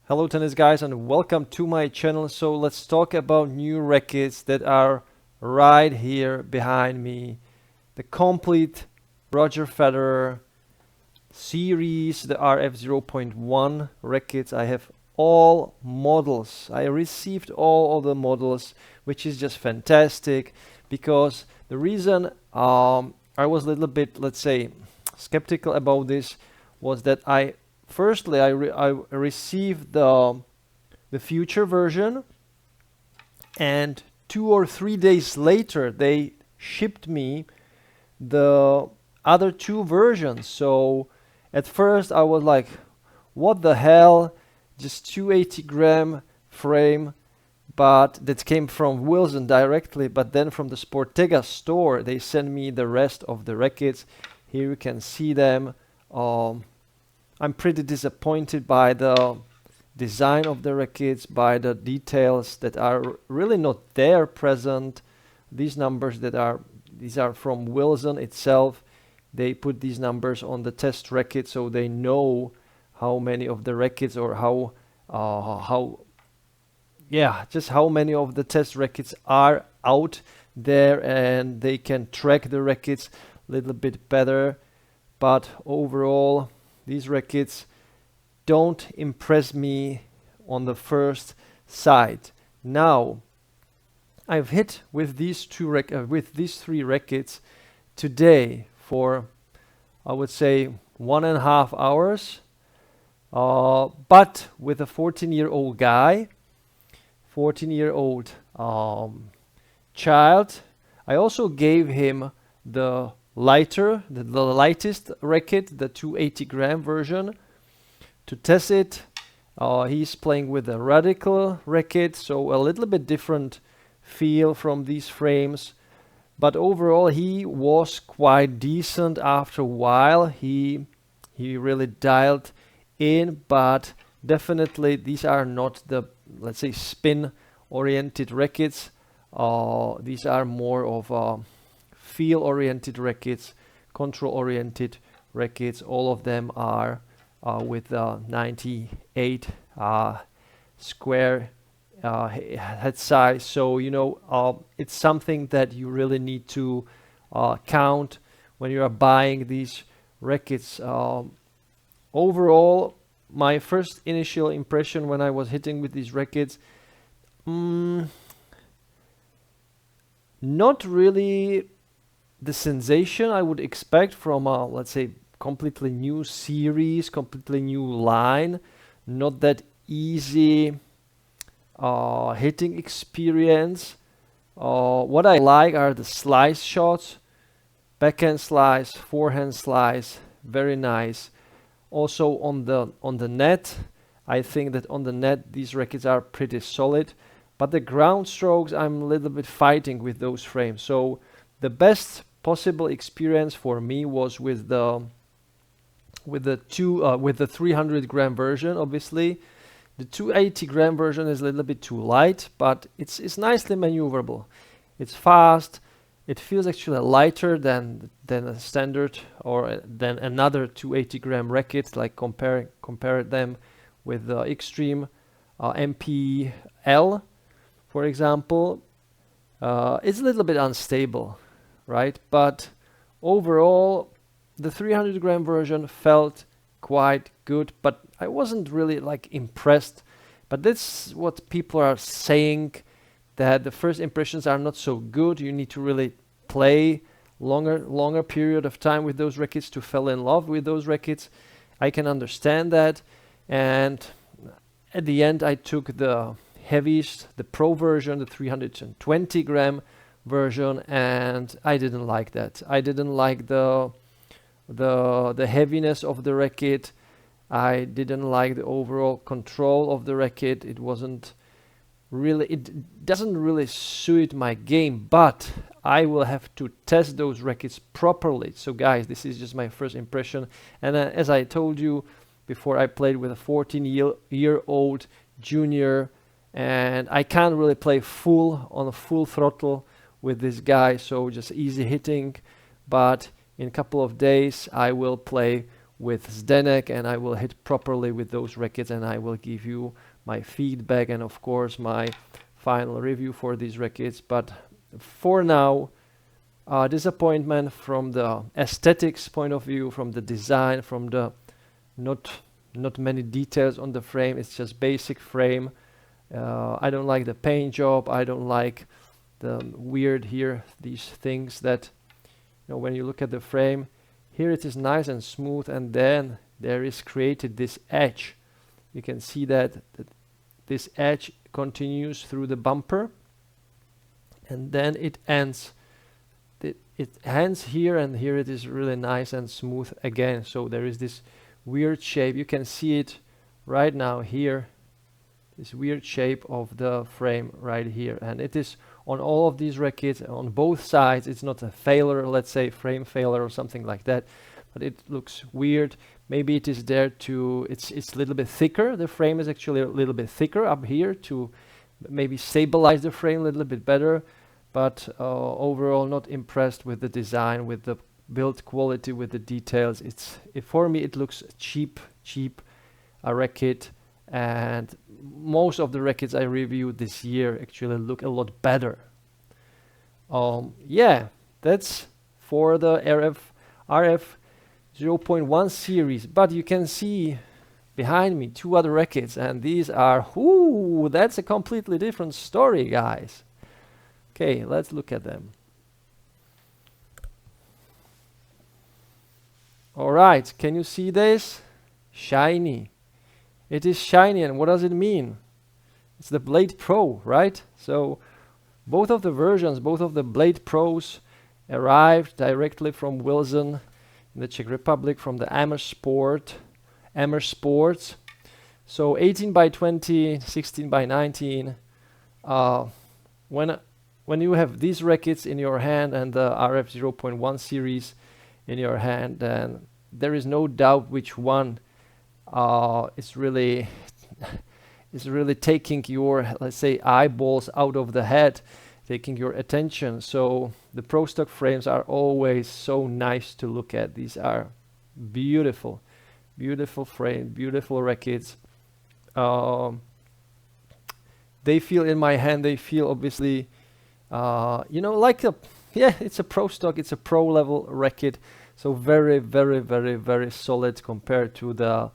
Hello tennis guys and welcome to my channel. So let's talk about new rackets that are right here behind me. The complete Roger Federer series, the RF 0.1 rackets. I have all models. I received all of the models, which is just fantastic because the reason I was a little bit, let's say, skeptical about this was that firstly I received the future version, and 2 or 3 days later they shipped me the other two versions. So at first I was like, what the hell, just 280-gram frame, but that came from Wilson directly. But then from the Sportega store they sent me the rest of the rackets. Here you can see them. I'm pretty disappointed by the design of the rackets, by the details that are really not there present. These numbers these are from Wilson itself. They put these numbers on the test racket so they know how many of the rackets, or just how many of the test rackets are out there, and they can track the rackets a little bit better. But overall, these rackets don't impress me on the first sight. Now, I've hit with these three rackets today for, I would say, 1.5 hours. But with a 14-year-old guy, 14-year-old child, I also gave him the lightest racket, the 280-gram version, to test it. He's playing with a radical racket, so a little bit different feel from these frames. But overall, he was quite decent after a while. He really dialed in, but definitely these are not the, let's say, spin-oriented rackets. These are more of feel-oriented rackets, control-oriented rackets. All of them are with 98 square head size. So it's something that you really need to count when you are buying these rackets. Overall, my first initial impression when I was hitting with these rackets, not really the sensation I would expect from a, let's say, completely new series, completely new line. Not that easy hitting experience. What I like are the slice shots, backhand slice, forehand slice, very nice. Also on the net, I think that on the net these rackets are pretty solid, but the ground strokes, I'm a little bit fighting with those frames. So the best possible experience for me was with the 300-gram version. Obviously, the 280-gram version is a little bit too light, but it's nicely maneuverable. It's fast. It feels actually lighter than a standard or than another 280-gram racket. Like compare them with the Extreme MPL, for example. It's a little bit unstable, right? But overall, the 300-gram version felt quite good, but I wasn't really like impressed. But that's what people are saying, that the first impressions are not so good. You need to really play longer period of time with those rackets to fall in love with those rackets. I can understand that. And at the end, I took the heaviest, the Pro version, the 320-gram version, and I didn't like that. I didn't like the heaviness of the racket. I didn't like the overall control of the racket. It doesn't really suit my game, but I will have to test those rackets properly. So guys, this is just my first impression. And as I told you before, I played with a 14-year-old junior, and I can't really play on a full throttle with this guy, so just easy hitting. But in a couple of days I will play with Zdenek, and I will hit properly with those rackets, and I will give you my feedback and of course my final review for these rackets. But for now, disappointment from the aesthetics point of view, from the design, from the not many details on the frame. It's just basic frame. I don't like the paint job. I don't like the weird here, these things that, you know, when you look at the frame, here it is nice and smooth, and then there is created this edge. You can see that this edge continues through the bumper, and then it ends. It ends here, and here it is really nice and smooth again. So there is this weird shape. You can see it right now here, this weird shape of the frame right here, and it is on all of these rackets on both sides. It's not a failure, let's say frame failure or something like that, but it looks weird. Maybe it is there to, it's a little bit thicker. The frame is actually a little bit thicker up here to maybe stabilize the frame a little bit better, but overall not impressed with the design, with the build quality, with the details. For me it looks cheap a racket, and most of the rackets I reviewed this year actually look a lot better. Yeah, that's for the RF 0.1 series, but you can see behind me two other rackets, and these are, ooh, that's a completely different story, guys. Okay, let's look at them. All right, can you see this? Shiny. It is shiny, and what does it mean? It's the Blade Pro, right? So both of the versions, both of the Blade Pros arrived directly from Wilson in the Czech Republic, from the Amer Sports. So 18 by 20, 16 by 19. When you have these rackets in your hand and the RF 0.1 series in your hand, then there is no doubt which one is really taking your, let's say, eyeballs out of the head, taking your attention. So the Pro Stock frames are always so nice to look at. These are beautiful frame, beautiful rackets. They feel in my hand, they feel obviously, you know, like it's a Pro Stock, it's a pro level racket. So very solid compared to the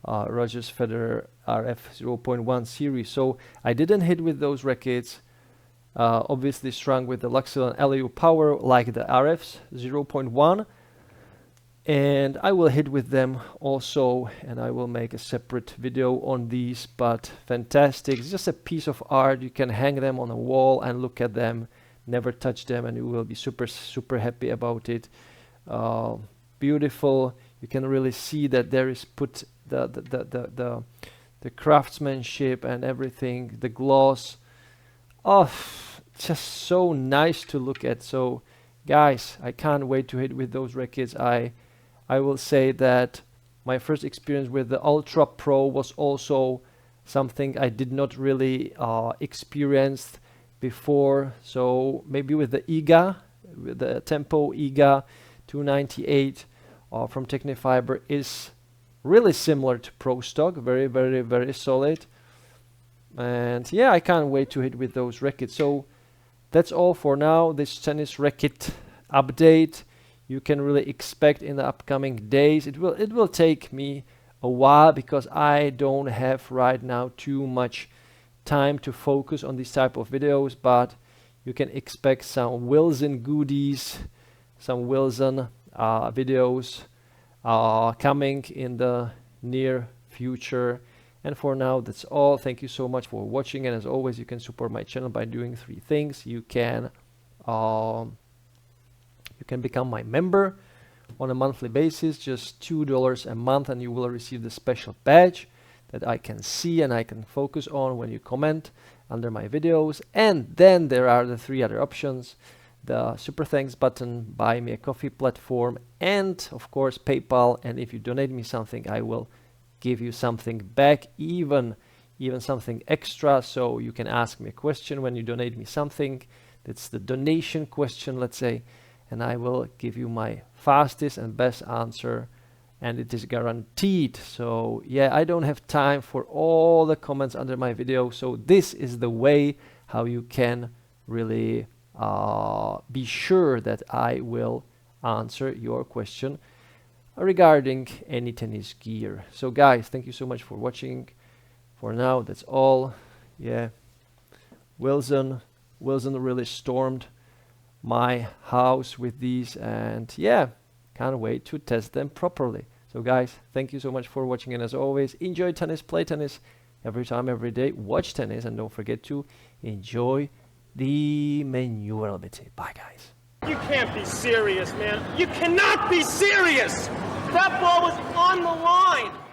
Rogers Federer RF 0.1 series. So I didn't hit with those rackets. Obviously strung with the Luxil and LAU power like the RFs 0.1, and I will hit with them also, and I will make a separate video on these. But fantastic, it's just a piece of art. You can hang them on a wall and look at them, never touch them, and you will be super happy about it. Beautiful. You can really see that there is put the craftsmanship and everything, the gloss. Oh, just so nice to look at. So guys, I can't wait to hit with those rackets. I will say that my first experience with the Ultra Pro was also something I did not really experience before. So maybe with the IGA, with the Tempo IGA 298 from Technifiber is really similar to Pro Stock, very solid. And yeah, I can't wait to hit with those rackets. So that's all for now, this tennis racket update. You can really expect in the upcoming days. It will take me a while because I don't have right now too much time to focus on these type of videos, but you can expect some Wilson goodies, some Wilson videos coming in the near future. And for now, that's all. Thank you so much for watching, and as always, you can support my channel by doing 3 things. You can become my member on a monthly basis, just $2 a month, and you will receive the special badge that I can see and I can focus on when you comment under my videos. And then there are the 3 other options: the super thanks button, buy me a coffee platform, and of course PayPal. And if you donate me something, I will give you something back, even something extra. So you can ask me a question when you donate me something. That's the donation question, let's say, and I will give you my fastest and best answer and it is guaranteed. So yeah, I don't have time for all the comments under my video, so this is the way how you can really be sure that I will answer your question regarding any tennis gear. So guys, thank you so much for watching. For now, that's all. Yeah, Wilson really stormed my house with these, and yeah, can't wait to test them properly. So guys, thank you so much for watching, and as always, enjoy tennis, play tennis every time, every day, watch tennis, and don't forget to enjoy the manooovrlbity. Bye guys. You can't be serious, man. You cannot be serious! That ball was on the line!